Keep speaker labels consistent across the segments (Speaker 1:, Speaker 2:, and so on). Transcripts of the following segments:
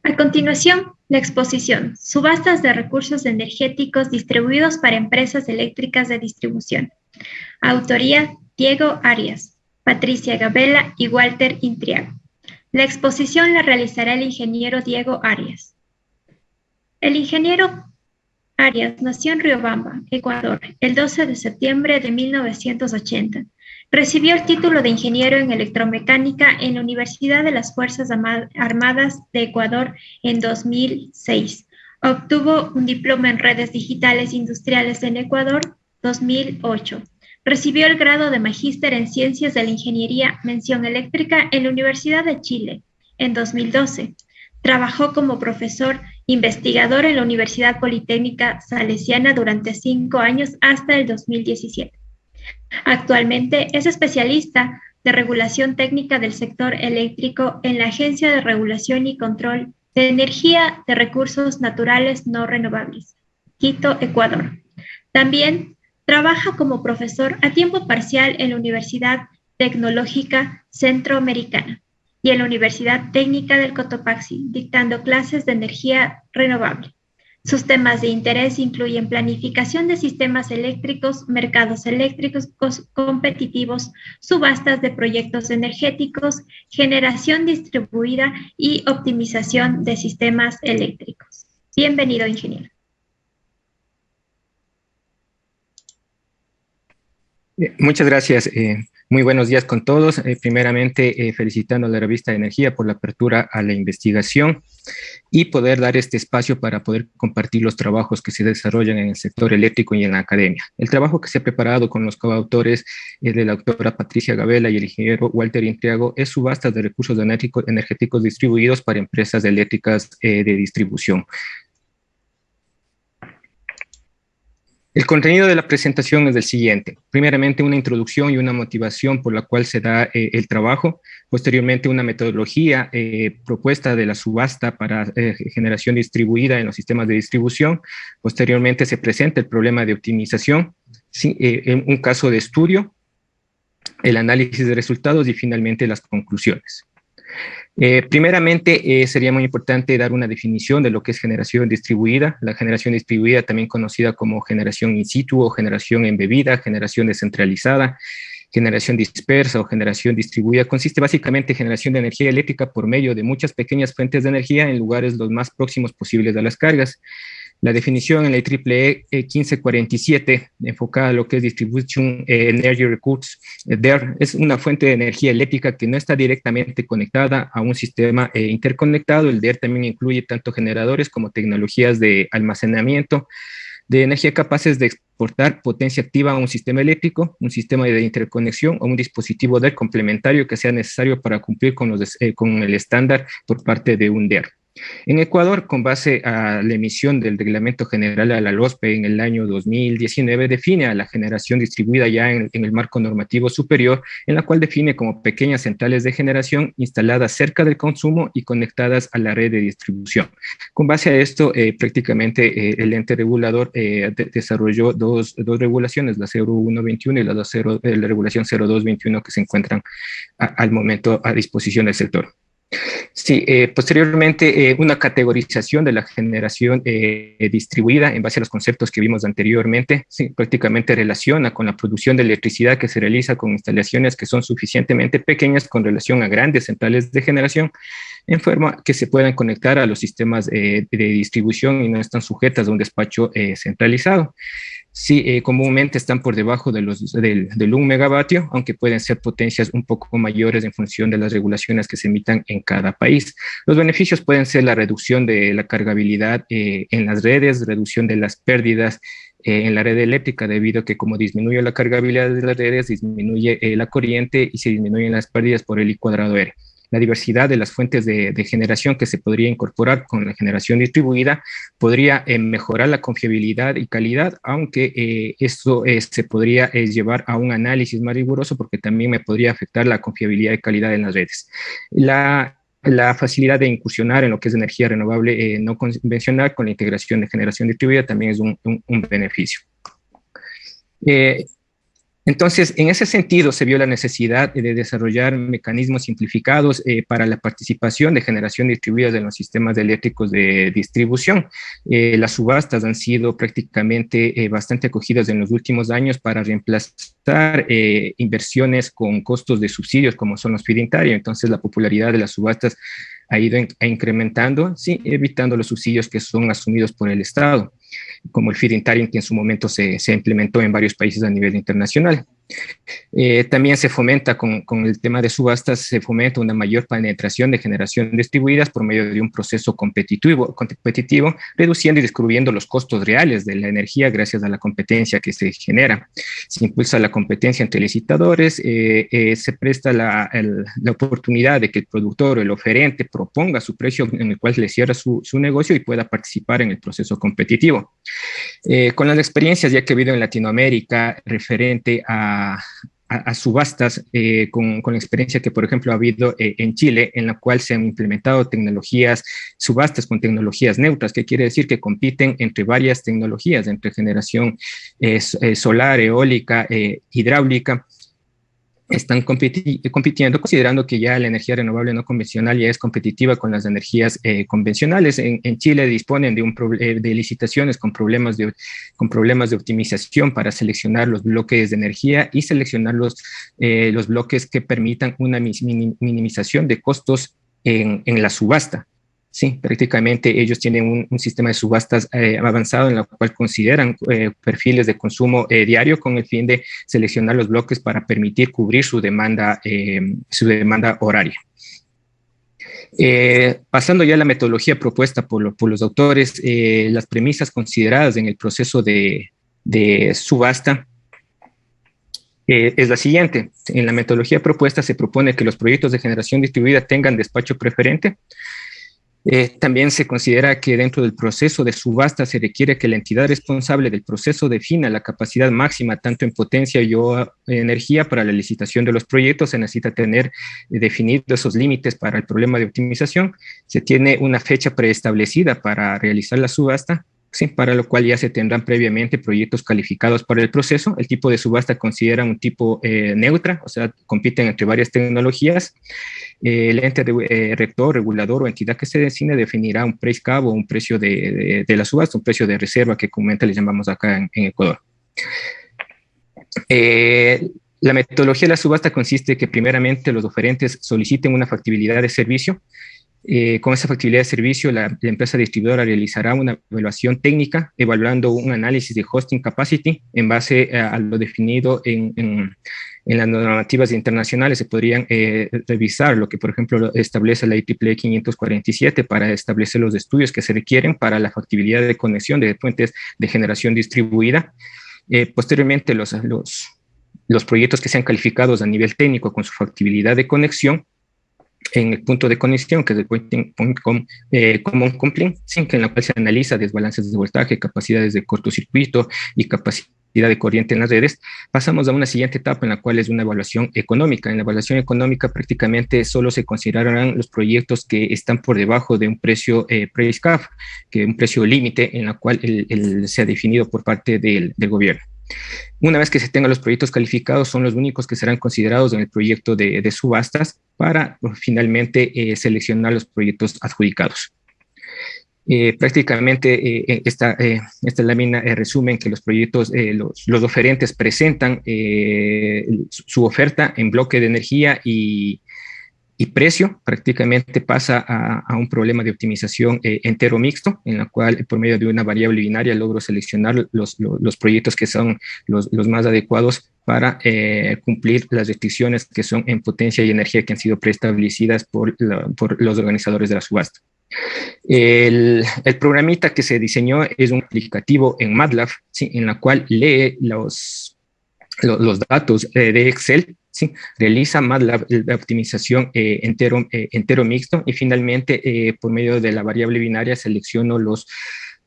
Speaker 1: A continuación, la exposición Subastas de recursos energéticos distribuidos para empresas eléctricas de distribución. Autoría Diego Arias, Patricia Gabela y Walter Intriago. La exposición la realizará el ingeniero Diego Arias. El ingeniero Arias nació en Riobamba, Ecuador, el 12 de septiembre de 1980. Recibió el título de ingeniero en electromecánica en la Universidad de las Fuerzas Armadas de Ecuador en 2006. Obtuvo un diploma en redes digitales industriales en Ecuador 2008. Recibió el grado de magíster en ciencias de la ingeniería mención eléctrica en la Universidad de Chile en 2012. Trabajó como profesor investigador en la Universidad Politécnica Salesiana durante 5 años hasta el 2017. Actualmente es especialista de regulación técnica del sector eléctrico en la Agencia de Regulación y Control de Energía de Recursos Naturales No Renovables, Quito, Ecuador. También trabaja como profesor a tiempo parcial en la Universidad Tecnológica Centroamericana y en la Universidad Técnica del Cotopaxi, dictando clases de energía renovable. Sus temas de interés incluyen planificación de sistemas eléctricos, mercados eléctricos competitivos, subastas de proyectos energéticos, generación distribuida y optimización de sistemas eléctricos. Bienvenido, ingeniero.
Speaker 2: Muchas gracias. Muy buenos días con todos. Primeramente, felicitando a la revista de Energía por la apertura a la investigación y poder dar este espacio para poder compartir los trabajos que se desarrollan en el sector eléctrico y en la academia. El trabajo que se ha preparado con los coautores de la doctora Patricia Gabela y el ingeniero Walter Intriago es subastas de recursos energéticos distribuidos para empresas eléctricas de distribución. El contenido de la presentación es el siguiente. Primeramente, una introducción y una motivación por la cual se da el trabajo. Posteriormente, una metodología propuesta de la subasta para generación distribuida en los sistemas de distribución. Posteriormente, se presenta el problema de optimización, un caso de estudio, el análisis de resultados y finalmente las conclusiones. Primeramente, sería muy importante dar una definición de lo que es generación distribuida. La generación distribuida, también conocida como generación in situ o generación embebida, generación descentralizada, generación dispersa o generación distribuida, consiste básicamente en generación de energía eléctrica por medio de muchas pequeñas fuentes de energía en lugares los más próximos posibles a las cargas. La definición en la IEEE 1547, enfocada a lo que es Distribution Energy Resource, DER, es una fuente de energía eléctrica que no está directamente conectada a un sistema interconectado. El DER también incluye tanto generadores como tecnologías de almacenamiento de energía capaces de exportar potencia activa a un sistema eléctrico, un sistema de interconexión o un dispositivo DER complementario que sea necesario para cumplir con el estándar por parte de un DER. En Ecuador, con base a la emisión del Reglamento General a la LOSPE en el año 2019, define a la generación distribuida ya en el marco normativo superior, en la cual define como pequeñas centrales de generación instaladas cerca del consumo y conectadas a la red de distribución. Con base a esto, prácticamente el ente regulador desarrolló dos regulaciones, la 0121 y la regulación 0221, que se encuentran al momento a disposición del sector. Sí, posteriormente una categorización de la generación distribuida en base a los conceptos que vimos anteriormente, sí, prácticamente relaciona con la producción de electricidad que se realiza con instalaciones que son suficientemente pequeñas con relación a grandes centrales de generación, en forma que se puedan conectar a los sistemas de distribución y no están sujetas a un despacho centralizado. Sí, comúnmente están por debajo del 1 megavatio, aunque pueden ser potencias un poco mayores en función de las regulaciones que se emitan en cada país. Los beneficios pueden ser la reducción de la cargabilidad en las redes, reducción de las pérdidas en la red eléctrica, debido a que como disminuye la cargabilidad de las redes, disminuye la corriente y se disminuyen las pérdidas por el I²R. La diversidad de las fuentes de generación que se podría incorporar con la generación distribuida podría mejorar la confiabilidad y calidad, aunque esto se podría llevar a un análisis más riguroso porque también me podría afectar la confiabilidad y calidad en las redes. La facilidad de incursionar en lo que es energía renovable no convencional con la integración de generación distribuida también es un beneficio. Entonces, en ese sentido, se vio la necesidad de desarrollar mecanismos simplificados para la participación de generación distribuida en los sistemas eléctricos de distribución. Las subastas han sido prácticamente bastante acogidas en los últimos años para reemplazar inversiones con costos de subsidios, como son los feed-in tariff. Entonces, la popularidad de las subastas ha ido incrementando, sí, evitando los subsidios que son asumidos por el Estado, como el feed-in tariff, que en su momento se implementó en varios países a nivel internacional. También se fomenta con el tema de subastas, se fomenta una mayor penetración de generación distribuidas por medio de un proceso competitivo, reduciendo y descubriendo los costos reales de la energía gracias a la competencia que se genera. Se impulsa la competencia entre licitadores, se presta la oportunidad de que el productor o el oferente proponga su precio en el cual le cierra su negocio y pueda participar en el proceso competitivo. Con las experiencias ya que ha habido en Latinoamérica referente a subastas, con la experiencia que, por ejemplo, ha habido en Chile, en la cual se han implementado subastas con tecnologías neutras, que quiere decir que compiten entre varias tecnologías, entre generación solar, eólica, hidráulica. Están compitiendo, considerando que ya la energía renovable no convencional ya es competitiva con las energías convencionales. En Chile disponen de licitaciones con problemas de optimización para seleccionar los bloques de energía y seleccionar los bloques que permitan una minimización de costos en la subasta. Sí, prácticamente ellos tienen un sistema de subastas avanzado en el cual consideran perfiles de consumo diario con el fin de seleccionar los bloques para permitir cubrir su demanda horaria. Pasando ya a la metodología propuesta por los autores, las premisas consideradas en el proceso de subasta es la siguiente. En la metodología propuesta se propone que los proyectos de generación distribuida tengan despacho preferente. También se considera que dentro del proceso de subasta se requiere que la entidad responsable del proceso defina la capacidad máxima tanto en potencia y o energía para la licitación de los proyectos. Se necesita tener definidos esos límites para el problema de optimización. Se tiene una fecha preestablecida para realizar la subasta, sí, para lo cual ya se tendrán previamente proyectos calificados para el proceso. El tipo de subasta considera un tipo neutra, o sea, compiten entre varias tecnologías. El ente rector, regulador o entidad que se designe definirá un price cap o un precio de la subasta, un precio de reserva que comúnmente le llamamos acá en Ecuador. La metodología de la subasta consiste en que primeramente los oferentes soliciten una factibilidad de servicio. Con esa factibilidad de servicio, la empresa distribuidora realizará una evaluación técnica, evaluando un análisis de hosting capacity en base a lo definido en las normativas internacionales. Se podrían revisar lo que, por ejemplo, establece la IEEE 547 para establecer los estudios que se requieren para la factibilidad de conexión de fuentes de generación distribuida. Posteriormente, los proyectos que sean calificados a nivel técnico con su factibilidad de conexión en el punto de conexión, que es el point common coupling, en la cual se analiza desbalances de voltaje, capacidades de cortocircuito y capacidad de corriente en las redes. Pasamos a una siguiente etapa en la cual es una evaluación económica. En la evaluación económica prácticamente solo se considerarán los proyectos que están por debajo de un precio price cap, que es un precio límite en la cual se ha definido por parte del gobierno. Una vez que se tengan los proyectos calificados, son los únicos que serán considerados en el proyecto de subastas para finalmente seleccionar los proyectos adjudicados. Prácticamente esta lámina resume que los proyectos, los oferentes presentan su oferta en bloque de energía y precio. Prácticamente pasa a un problema de optimización entero mixto, en la cual por medio de una variable binaria logro seleccionar los proyectos que son los más adecuados para cumplir las restricciones que son en potencia y energía que han sido preestablecidas por los organizadores de la subasta. El programita que se diseñó es un aplicativo en MATLAB, ¿sí?, en la cual lee los datos de Excel, ¿sí?, realiza MATLAB la optimización entero mixto y finalmente por medio de la variable binaria selecciono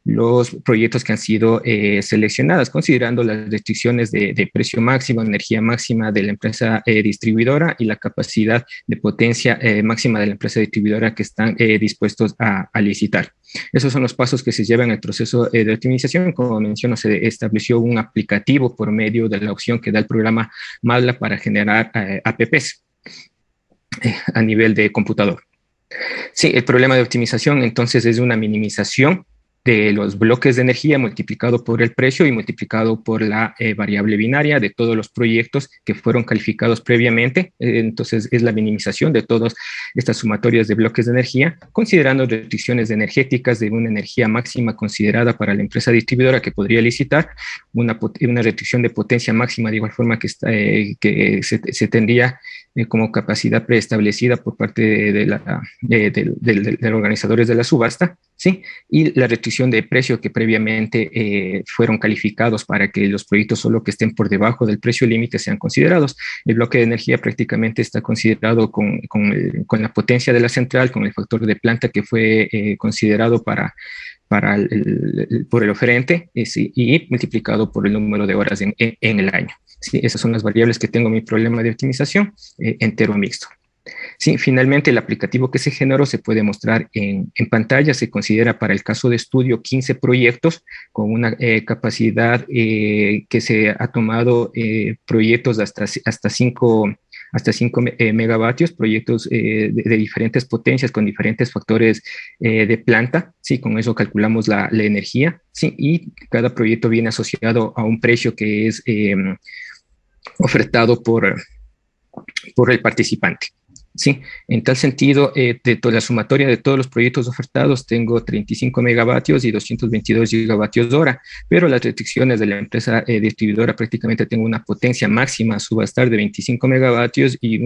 Speaker 2: los proyectos que han sido seleccionados, considerando las restricciones de precio máximo, energía máxima de la empresa distribuidora y la capacidad de potencia máxima de la empresa distribuidora que están dispuestos a licitar. Esos son los pasos que se llevan en el proceso de optimización. Como menciono, se estableció un aplicativo por medio de la opción que da el programa MATLAB para generar APPs a nivel de computador. Sí, el problema de optimización entonces es una minimización de los bloques de energía multiplicado por el precio y multiplicado por la variable binaria de todos los proyectos que fueron calificados previamente. Entonces es la minimización de todas estas sumatorias de bloques de energía, considerando restricciones energéticas de una energía máxima considerada para la empresa distribuidora que podría licitar, una restricción de potencia máxima de igual forma que se tendría como capacidad preestablecida por parte de los organizadores de la subasta, ¿sí? Y la restricción de precio que previamente fueron calificados para que los proyectos solo que estén por debajo del precio límite sean considerados. El bloque de energía prácticamente está considerado con la potencia de la central, con el factor de planta que fue considerado por el oferente y multiplicado por el número de horas en el año. Sí, esas son las variables que tengo en mi problema de optimización entero mixto. Sí, finalmente el aplicativo que se generó se puede mostrar en pantalla. Se considera para el caso de estudio 15 proyectos con una capacidad que se ha tomado proyectos hasta 5 megavatios, proyectos de diferentes potencias con diferentes factores de planta. Sí, con eso calculamos la energía. Sí, y cada proyecto viene asociado a un precio que es ofertado por el participante. Sí, en tal sentido, de toda la sumatoria de todos los proyectos ofertados, tengo 35 megavatios y 222 gigavatios hora, pero las restricciones de la empresa distribuidora prácticamente tengo una potencia máxima a subastar de 25 megavatios y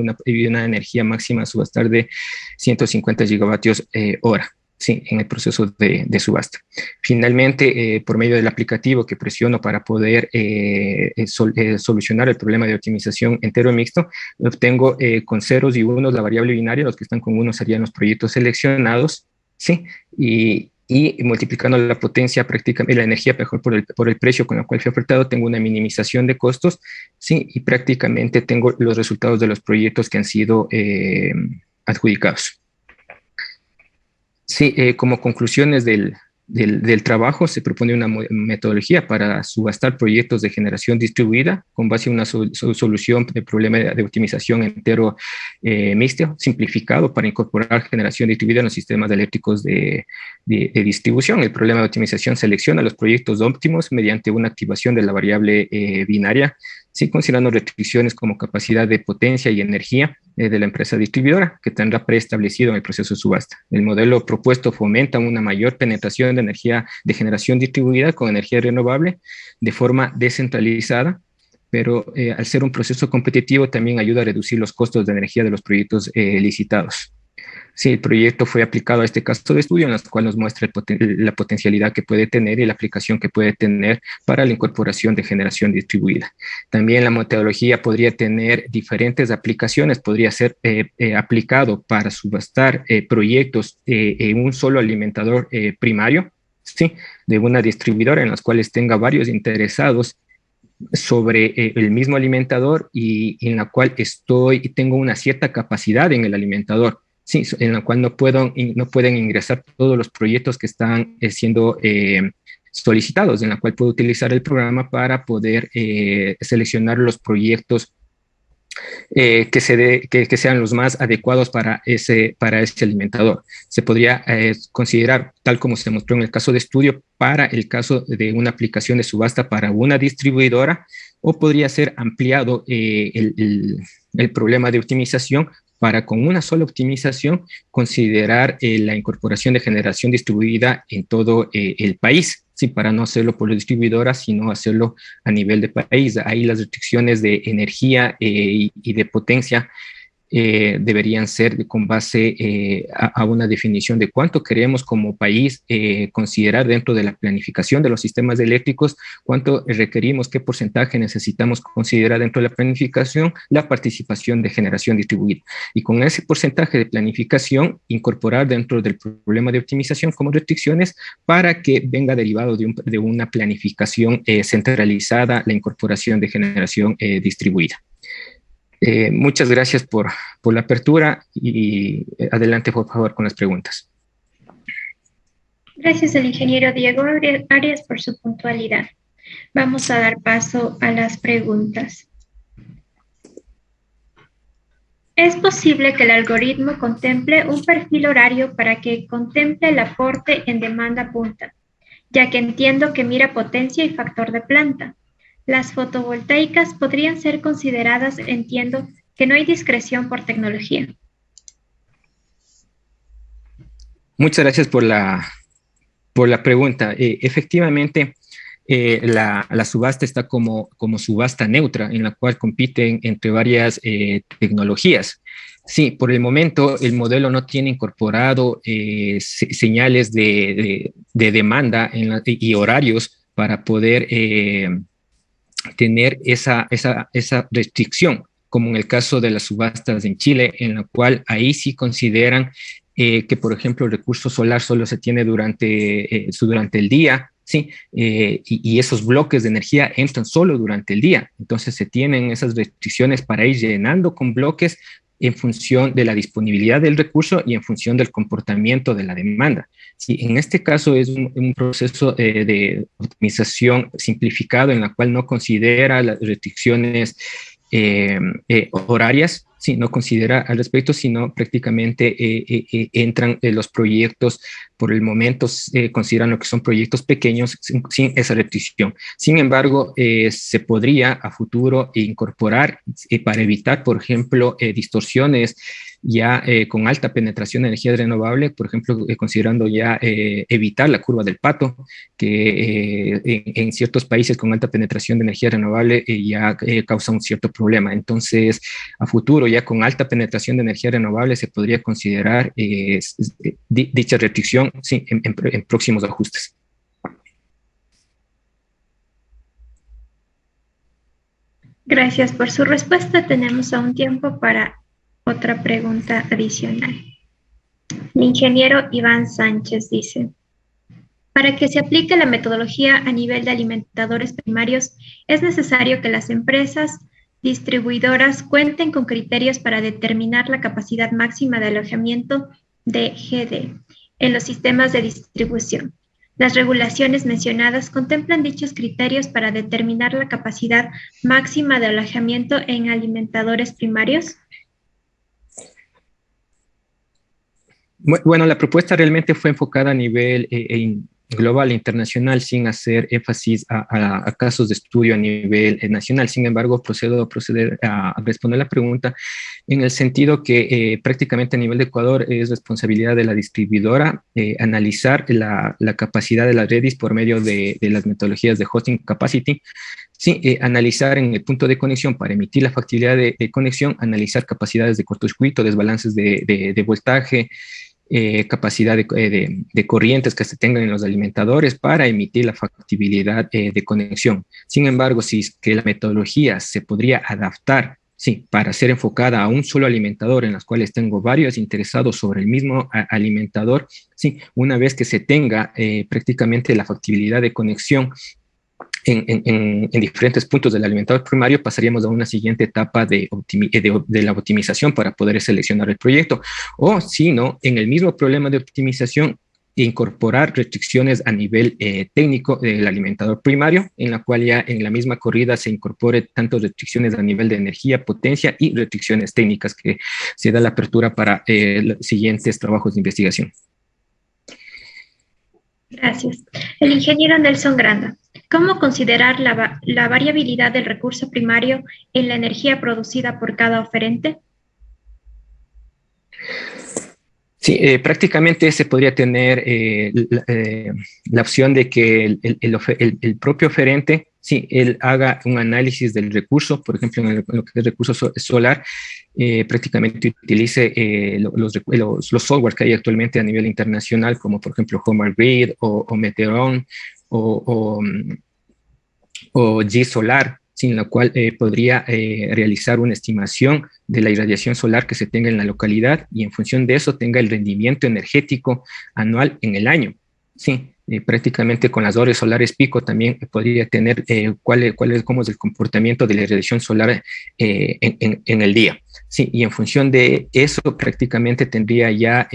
Speaker 2: una energía máxima a subastar de 150 gigavatios hora. Sí, en el proceso de subasta. Finalmente, por medio del aplicativo que presiono para poder solucionar el problema de optimización entero mixto, obtengo con ceros y unos la variable binaria. Los que están con unos serían los proyectos seleccionados, ¿sí? Y multiplicando la potencia, prácticamente la energía mejor por el precio con el cual fue ofertado, tengo una minimización de costos, ¿sí? Y prácticamente tengo los resultados de los proyectos que han sido adjudicados. Sí, como conclusiones del trabajo, se propone una metodología para subastar proyectos de generación distribuida con base en una solución de problema de optimización entero mixto, simplificado para incorporar generación distribuida en los sistemas eléctricos de distribución. El problema de optimización selecciona los proyectos óptimos mediante una activación de la variable binaria, sí, considerando restricciones como capacidad de potencia y energía de la empresa distribuidora, que tendrá preestablecido en el proceso de subasta. El modelo propuesto fomenta una mayor penetración de energía de generación distribuida con energía renovable de forma descentralizada, pero al ser un proceso competitivo también ayuda a reducir los costos de energía de los proyectos licitados. Sí, el proyecto fue aplicado a este caso de estudio, en el cual nos muestra la potencialidad que puede tener y la aplicación que puede tener para la incorporación de generación distribuida. También la metodología podría tener diferentes aplicaciones, podría ser aplicado para subastar proyectos en un solo alimentador primario, ¿sí? De una distribuidora en las cuales tenga varios interesados sobre el mismo alimentador y en la cual tengo una cierta capacidad en el alimentador. Sí, en la cual no pueden ingresar todos los proyectos que están siendo solicitados, en la cual puedo utilizar el programa para poder seleccionar los proyectos que sean los más adecuados para ese alimentador. Se podría considerar, tal como se mostró en el caso de estudio, para el caso de una aplicación de subasta para una distribuidora, o podría ser ampliado el problema de optimización para con una sola optimización considerar la incorporación de generación distribuida en todo el país, ¿sí? Para no hacerlo por distribuidoras, sino hacerlo a nivel de país. Ahí las restricciones de energía y de potencia deberían ser con base a una definición de cuánto queremos como país considerar dentro de la planificación de los sistemas eléctricos, cuánto requerimos, qué porcentaje necesitamos considerar dentro de la planificación, la participación de generación distribuida. Y con ese porcentaje de planificación, incorporar dentro del problema de optimización como restricciones para que venga derivado de una planificación centralizada, la incorporación de generación distribuida. Muchas gracias por la apertura y adelante, por favor, con las preguntas.
Speaker 1: Gracias al ingeniero Diego Arias por su puntualidad. Vamos a dar paso a las preguntas. ¿Es posible que el algoritmo contemple un perfil horario para que contemple el aporte en demanda punta, ya que entiendo que mira potencia y factor de planta? Las fotovoltaicas podrían ser consideradas, entiendo que no hay discreción por tecnología.
Speaker 2: Muchas gracias por la pregunta. Efectivamente, la subasta está como subasta neutra, en la cual compiten entre varias tecnologías. Sí, por el momento el modelo no tiene incorporado señales de demanda y horarios para poder tener esa restricción, como en el caso de las subastas en Chile, en la cual ahí sí consideran que, por ejemplo, el recurso solar solo se tiene durante el día, ¿sí? Y esos bloques de energía entran solo durante el día. Entonces se tienen esas restricciones para ir llenando con bloques en función de la disponibilidad del recurso y en función del comportamiento de la demanda. Sí, en este caso es un proceso de optimización simplificado en la cual no considera las restricciones horarias, sí, no considera al respecto, sino prácticamente entran los proyectos, por el momento consideran lo que son proyectos pequeños sin esa restricción. Sin embargo, se podría a futuro incorporar para evitar, por ejemplo, distorsiones ya con alta penetración de energía renovable, por ejemplo, considerando ya evitar la curva del pato, que en ciertos países con alta penetración de energía renovable ya causa un cierto problema. Entonces, a futuro, ya con alta penetración de energía renovable, se podría considerar dicha restricción sí, en próximos ajustes.
Speaker 1: Gracias por su respuesta. Tenemos aún tiempo para otra pregunta adicional. El ingeniero Iván Sánchez dice, para que se aplique la metodología a nivel de alimentadores primarios, es necesario que las empresas distribuidoras cuenten con criterios para determinar la capacidad máxima de alojamiento de GD en los sistemas de distribución. Las regulaciones mencionadas contemplan dichos criterios para determinar la capacidad máxima de alojamiento en alimentadores primarios.
Speaker 2: Bueno, la propuesta realmente fue enfocada a nivel global e internacional sin hacer énfasis a casos de estudio a nivel nacional. Sin embargo, procedo a responder la pregunta en el sentido que prácticamente a nivel de Ecuador es responsabilidad de la distribuidora analizar la capacidad de las redes por medio de las metodologías de hosting capacity. Sí, analizar en el punto de conexión para emitir la factibilidad de conexión, analizar capacidades de cortocircuito, desbalances de voltaje, capacidad de corrientes que se tengan en los alimentadores para emitir la factibilidad de conexión. Sin embargo, si es que la metodología se podría adaptar, sí, para ser enfocada a un solo alimentador en las cuales tengo varios interesados sobre el mismo alimentador, sí, una vez que se tenga prácticamente la factibilidad de conexión en diferentes puntos del alimentador primario, pasaríamos a una siguiente etapa de la optimización para poder seleccionar el proyecto. O si no, en el mismo problema de optimización, incorporar restricciones a nivel técnico del alimentador primario, en la cual ya en la misma corrida se incorpore tanto restricciones a nivel de energía, potencia y restricciones técnicas que se da la apertura para los siguientes trabajos de investigación.
Speaker 1: Gracias. El ingeniero Nelson Granda. ¿Cómo considerar la variabilidad del recurso primario en la energía producida por cada oferente?
Speaker 2: Sí, prácticamente se podría tener la opción de que el propio oferente sí, él haga un análisis del recurso, por ejemplo, en lo que es recurso solar, prácticamente utilice los softwares que hay actualmente a nivel internacional, como por ejemplo Homer Grid o Meteoron o o G-Solar, sin la cual podría realizar una estimación de la irradiación solar que se tenga en la localidad y en función de eso tenga el rendimiento energético anual en el año. Sí, prácticamente con las horas solares pico también podría tener cómo es el comportamiento de la irradiación solar en el día. Sí, y en función de eso prácticamente tendría ya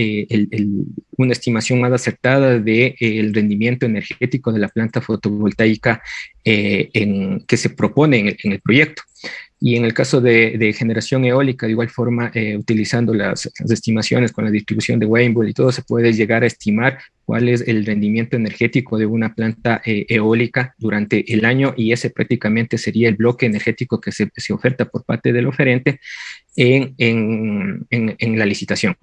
Speaker 2: una estimación más acertada del rendimiento energético de la planta fotovoltaica que se propone en el proyecto. Y en el caso de generación eólica, de igual forma, utilizando las estimaciones con la distribución de Weinberg y todo, se puede llegar a estimar cuál es el rendimiento energético de una planta eólica durante el año y ese prácticamente sería el bloque energético que se oferta por parte del oferente en la licitación.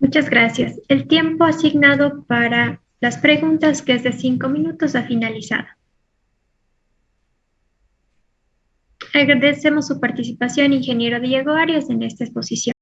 Speaker 1: Muchas gracias. El tiempo asignado para las preguntas, que es de 5 minutos, ha finalizado. Agradecemos su participación, ingeniero Diego Arias, en esta exposición.